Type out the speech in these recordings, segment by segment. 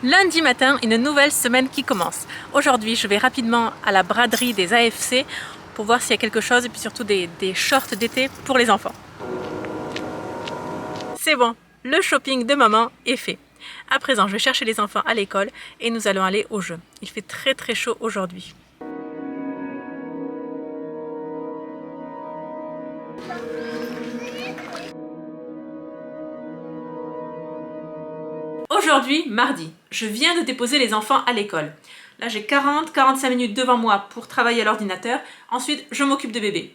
Lundi matin, une nouvelle semaine qui commence. Aujourd'hui, je vais rapidement à la braderie des AFC pour voir s'il y a quelque chose et puis surtout des shorts d'été pour les enfants. C'est bon, le shopping de maman est fait. À présent, je vais chercher les enfants à l'école et nous allons aller au jeu. Il fait très chaud aujourd'hui. Aujourd'hui, mardi, je viens de déposer les enfants à l'école. Là, j'ai 40-45 minutes devant moi pour travailler à l'ordinateur. Ensuite, je m'occupe de bébé.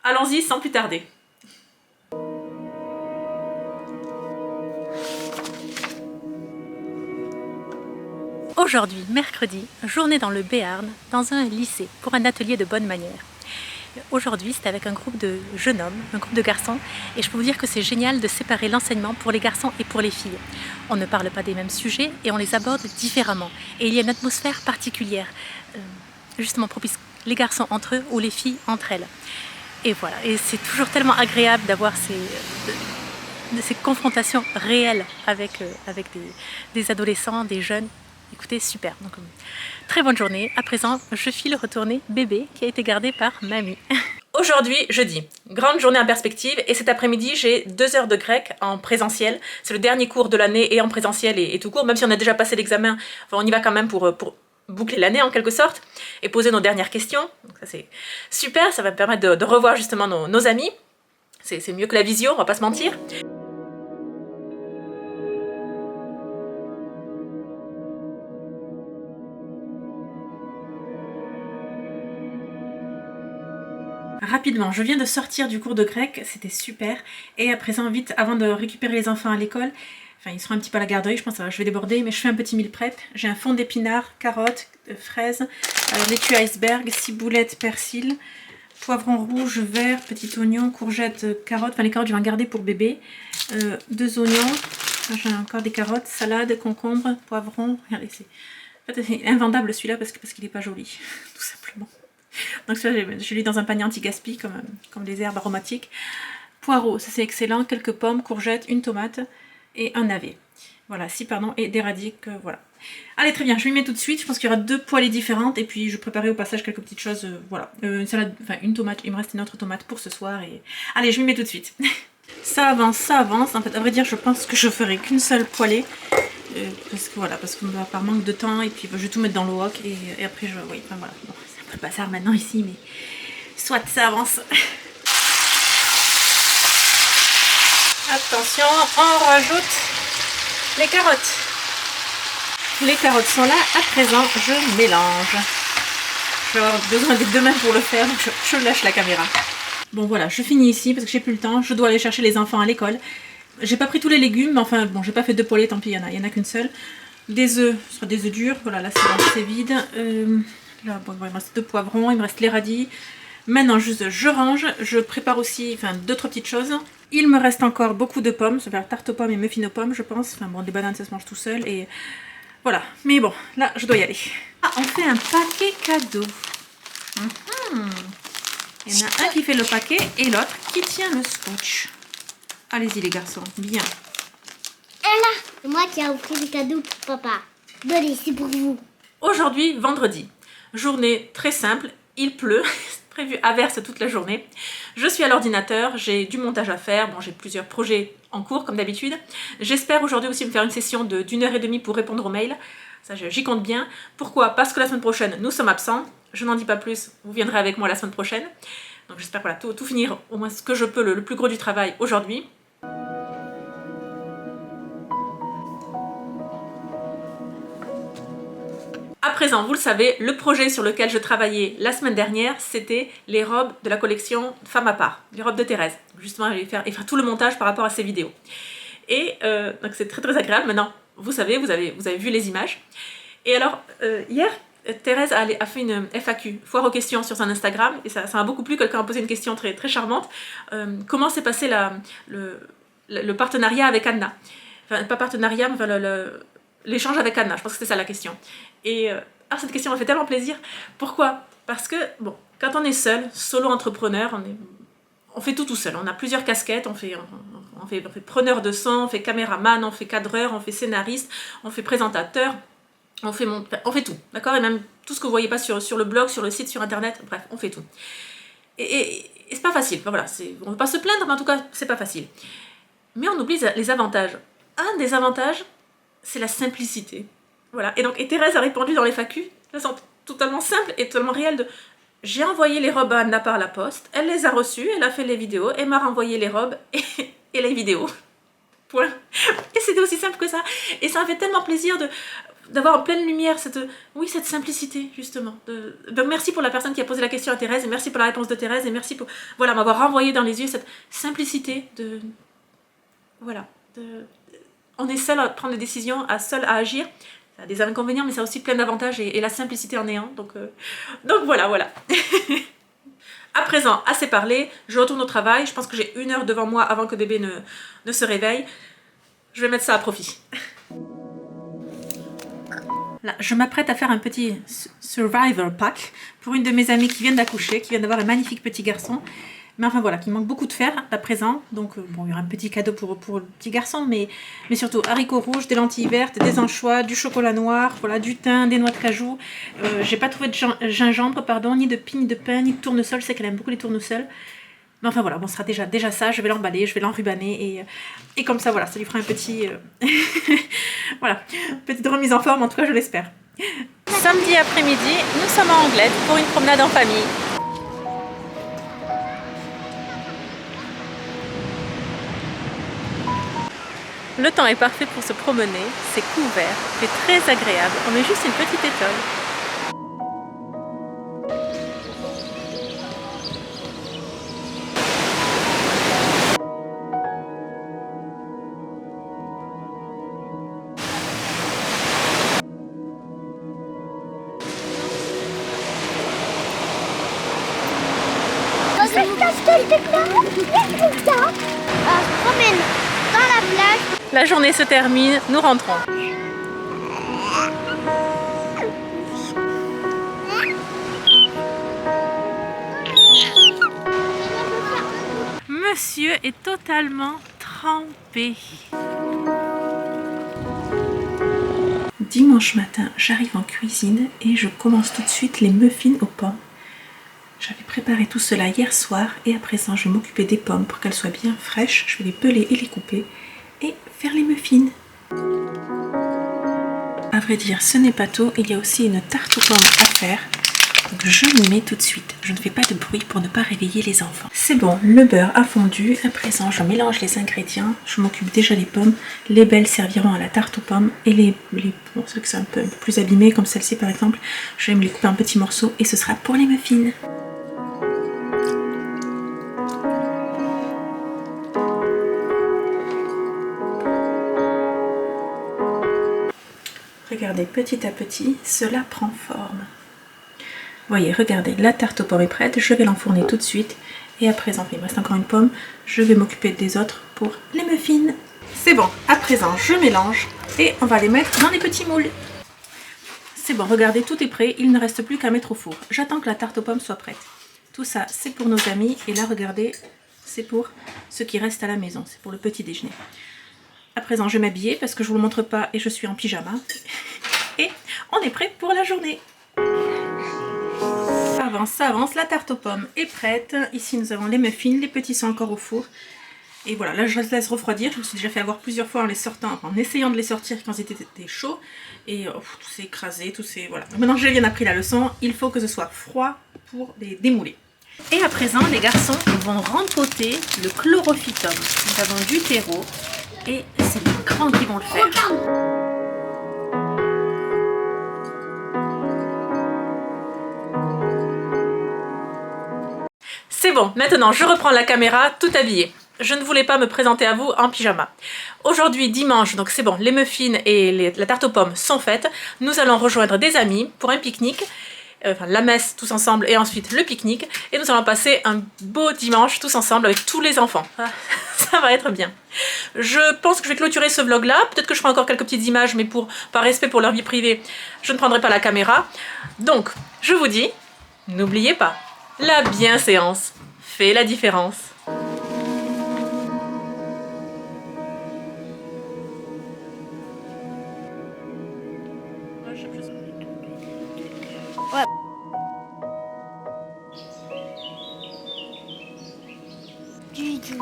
Allons-y sans plus tarder. Aujourd'hui, mercredi, journée dans le Béarn, dans un lycée, pour un atelier de bonne manière. Aujourd'hui, c'est avec un groupe de jeunes hommes, un groupe de garçons, et je peux vous dire que c'est génial de séparer l'enseignement pour les garçons et pour les filles. On ne parle pas des mêmes sujets et on les aborde différemment. Et il y a une atmosphère particulière, justement propice les garçons entre eux ou les filles entre elles. Et voilà, et c'est toujours tellement agréable d'avoir ces confrontations réelles avec des adolescents, des jeunes. Écoutez, super. Donc, très bonne journée. À présent, je file retourner bébé qui a été gardé par mamie. Aujourd'hui, jeudi, grande journée en perspective et cet après-midi, j'ai 2 heures de grec en présentiel. C'est le dernier cours de l'année et en présentiel et tout court, même si on a déjà passé l'examen, enfin, on y va quand même pour boucler l'année en quelque sorte et poser nos dernières questions. Donc ça c'est super, ça va me permettre de revoir justement nos amis. C'est mieux que la visio, on va pas se mentir. Rapidement, je viens de sortir du cours de grec, c'était super. Et à présent, vite, avant de récupérer les enfants à l'école, enfin ils seront un petit peu à la garderie, je pense que je vais déborder, mais je fais un petit meal prep. J'ai un fond d'épinards, carottes, fraises, laitue iceberg, ciboulette, persil, poivron rouge, vert, petit oignon, courgettes, carottes, enfin les carottes je vais en garder pour bébé, 2 oignons, j'ai encore des carottes, salade, concombre, poivron, regardez, c'est invendable celui-là parce qu'il n'est pas joli, tout simplement. Donc celui-là, je l'ai dans un panier anti-gaspi comme des herbes aromatiques. Poireaux, ça c'est excellent. Quelques pommes, courgettes, une tomate et un navet. Voilà, et des radis, voilà. Allez, très bien, je m'y mets tout de suite. Je pense qu'il y aura 2 poêlées différentes. Et puis je préparais au passage quelques petites choses. Voilà, une salade, enfin une tomate. Il me reste une autre tomate pour ce soir. Et allez, je m'y mets tout de suite. Ça avance. En fait, à vrai dire, je pense que je ferai qu'une seule poêlée. Parce qu'on va par manque de temps. Et puis je vais tout mettre dans le wok. Et après, oui, enfin voilà. Bon, le bazar maintenant ici, mais soit ça avance. Attention, on rajoute les carottes. Les carottes sont là, à présent je mélange. Je vais avoir besoin des 2 mains pour le faire, donc je lâche la caméra. Bon voilà, je finis ici parce que j'ai plus le temps, je dois aller chercher les enfants à l'école. J'ai pas pris tous les légumes, mais enfin bon, j'ai pas fait 2 poêlées, tant pis, il y en a qu'une seule. Des œufs, ce sera des œufs durs, voilà, là c'est vide. Là, bon, il me reste 2 poivrons, il me reste les radis. Maintenant, juste, je range. Je prépare aussi 2-3 petites choses. Il me reste encore beaucoup de pommes. Ça va faire tarte aux pommes et muffins aux pommes, je pense. Enfin bon, des bananes, ça se mange tout seul. Et voilà. Mais bon, là, je dois y aller. Ah, on fait un paquet cadeau. Il y en a un qui fait le paquet et l'autre qui tient le scotch. Allez-y, les garçons. Bien. Là, c'est moi qui ai offert le cadeau pour papa. Donnez, c'est pour vous. Aujourd'hui, vendredi. Journée très simple, il pleut, prévu averse toute la journée. Je suis à l'ordinateur, j'ai du montage à faire, bon j'ai plusieurs projets en cours comme d'habitude. J'espère aujourd'hui aussi me faire une session d'1h30 pour répondre aux mails, ça j'y compte bien. Pourquoi? Parce que la semaine prochaine nous sommes absents, je n'en dis pas plus, vous viendrez avec moi la semaine prochaine. Donc j'espère voilà, tout finir, au moins ce que je peux, le plus gros du travail aujourd'hui. À présent, vous le savez, le projet sur lequel je travaillais la semaine dernière, c'était les robes de la collection Femme à part, les robes de Thérèse. Justement, je vais faire tout le montage par rapport à ces vidéos. Et donc c'est très agréable. Maintenant, vous savez, vous avez vu les images. Et alors, hier, Thérèse a fait une FAQ, foire aux questions, sur son Instagram, et ça m'a beaucoup plu. Quelqu'un a posé une question très charmante. Comment s'est passé le partenariat avec Anna? Enfin, pas partenariat, mais l'échange avec Anna, je pense que c'était ça la question. Et cette question m'a fait tellement plaisir. Pourquoi? Parce que, bon, quand on est seul, solo entrepreneur, on fait tout seul. On a plusieurs casquettes, On fait preneur de son, on fait caméraman, on fait cadreur, on fait scénariste, on fait présentateur, on fait tout, d'accord? Et même tout ce que vous voyez pas sur le blog, sur le site, sur internet, bref, on fait tout. Et c'est pas facile, enfin, voilà, on ne veut pas se plaindre, mais en tout cas, c'est pas facile. Mais on oublie les avantages. Un des avantages, c'est la simplicité. Voilà. Et Thérèse a répondu dans les FAQ, de façon totalement simple et totalement réelle. J'ai envoyé les robes à Anna par la poste, elle les a reçues, elle a fait les vidéos, et m'a renvoyé les robes et les vidéos. Point. Et c'était aussi simple que ça. Et ça m'a fait tellement plaisir d'avoir en pleine lumière cette simplicité, justement. Donc merci pour la personne qui a posé la question à Thérèse, et merci pour la réponse de Thérèse, et merci pour m'avoir renvoyé dans les yeux cette simplicité de... Voilà. On est seul à prendre des décisions, seul à agir. Ça a des inconvénients, mais ça a aussi plein d'avantages, et la simplicité en est un. Donc voilà. À présent, assez parlé, je retourne au travail. Je pense que j'ai 1 heure devant moi avant que bébé ne se réveille. Je vais mettre ça à profit. Là, je m'apprête à faire un petit survivor pack pour une de mes amies qui vient d'accoucher, qui vient d'avoir un magnifique petit garçon. Mais enfin voilà, qui manque beaucoup de fer à présent. Donc bon, il y aura un petit cadeau pour le petit garçon, mais surtout haricots rouges, des lentilles vertes, des anchois, du chocolat noir, voilà, du thym, des noix de cajou. J'ai pas trouvé de gingembre, pardon, ni de pie, ni de pain, ni de tournesol. Je sais qu'elle aime beaucoup les tournesols. Mais enfin voilà, bon, ce sera déjà ça. Je vais l'emballer, je vais l'enrubaner et comme ça, voilà, ça lui fera un petit... voilà, petite remise en forme, en tout cas, je l'espère. Samedi après-midi, nous sommes à Anglette pour une promenade en famille. Le temps est parfait pour se promener, c'est couvert, c'est très agréable, on met juste une petite étole. On se promène dans la plage. La journée se termine, nous rentrons. Monsieur est totalement trempé. Dimanche matin, j'arrive en cuisine et je commence tout de suite les muffins aux pommes. J'avais préparé tout cela hier soir et à présent je vais m'occuper des pommes pour qu'elles soient bien fraîches. Je vais les peler et les couper et faire les muffins. À vrai dire, ce n'est pas tout, il y a aussi une tarte aux pommes à faire. Donc je m'y mets tout de suite. Je ne fais pas de bruit pour ne pas réveiller les enfants. C'est bon, le beurre a fondu. À présent, je mélange les ingrédients. Je m'occupe déjà des pommes. Les belles serviront à la tarte aux pommes. Et bon, ceux qui sont un peu plus abîmées, comme celle-ci par exemple, je vais me les couper en petits morceaux et ce sera pour les muffins. Regardez, petit à petit, cela prend forme. Voyez, regardez, la tarte aux pommes est prête. Je vais l'enfourner tout de suite. Et à présent, il me reste encore une pomme. Je vais m'occuper des autres pour les muffins. C'est bon, à présent, je mélange. Et on va les mettre dans les petits moules. C'est bon, regardez, tout est prêt. Il ne reste plus qu'à mettre au four. J'attends que la tarte aux pommes soit prête. Tout ça, c'est pour nos amis. Et là, regardez, c'est pour ceux qui restent à la maison. C'est pour le petit déjeuner. À présent, je vais m'habiller parce que je ne vous le montre pas et je suis en pyjama. Et on est prêt pour la journée. Ça avance, la tarte aux pommes est prête. Ici, nous avons les muffins, les petits sont encore au four. Et voilà, là, je les laisse refroidir. Je me suis déjà fait avoir plusieurs fois en les sortant, en essayant de les sortir quand c'était chaud. Et tout s'est écrasé, tout s'est... Voilà. Maintenant que j'ai bien appris la leçon, il faut que ce soit froid pour les démouler. Et à présent, les garçons vont rempoter le chlorophytum. Nous avons du terreau. Et c'est les grands qui vont le faire. C'est bon, maintenant je reprends la caméra tout habillée. Je ne voulais pas me présenter à vous en pyjama. Aujourd'hui, dimanche, donc c'est bon, les muffins et la tarte aux pommes sont faites. Nous allons rejoindre des amis pour un pique-nique. Enfin, la messe tous ensemble et ensuite le pique-nique. Et nous allons passer un beau dimanche tous ensemble avec tous les enfants. Ça va être bien. Je pense que je vais clôturer ce vlog là. Peut-être que je ferai encore quelques petites images, mais par respect pour leur vie privée, je ne prendrai pas la caméra. Donc, je vous dis, n'oubliez pas, la bienséance fait la différence. Dudu.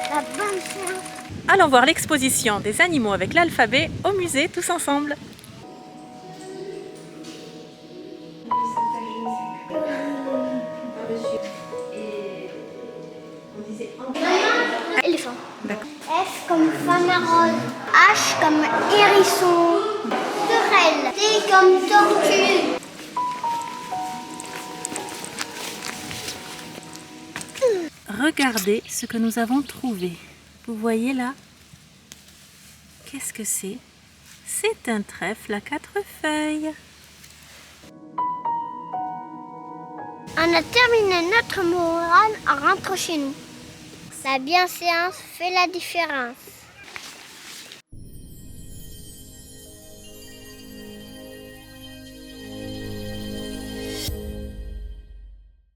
La bonne chance. Allons voir l'exposition des animaux avec l'alphabet au musée tous ensemble. Éléphant. D'accord. F comme femme rose. H comme hérisson. Tourelle. T comme tortue. Regardez ce que nous avons trouvé. Vous voyez là? Qu'est-ce que c'est? C'est un trèfle à 4 feuilles. On a terminé notre morale en rentrant chez nous. La bienséance fait la différence.